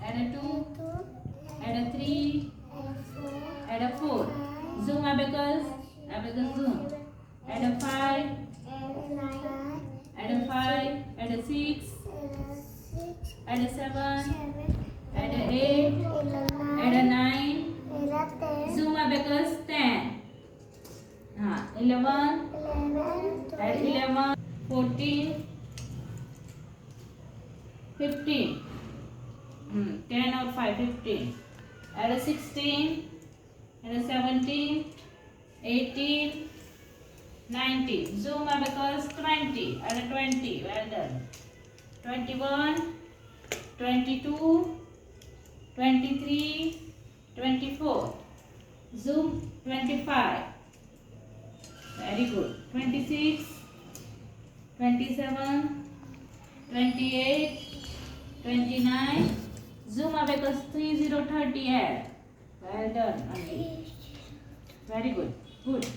add a 2, add a 3, add a 4. Zoom abacus zoom. Add a 5, add a 5, add a 6, add a 7, add a 8, add a 9. Zoom abacus 10. 11, add 11, 14, 15. 10 or 5, 15. Add a 16, add a 17, 18, 19. Zoom abacus 20. Add a 20. Well done. 21, 22, 23, 24. Zoom 25. Very good. 26, 27, 28, 29. Zoom abacus 30, add. Well done. Very good. Good.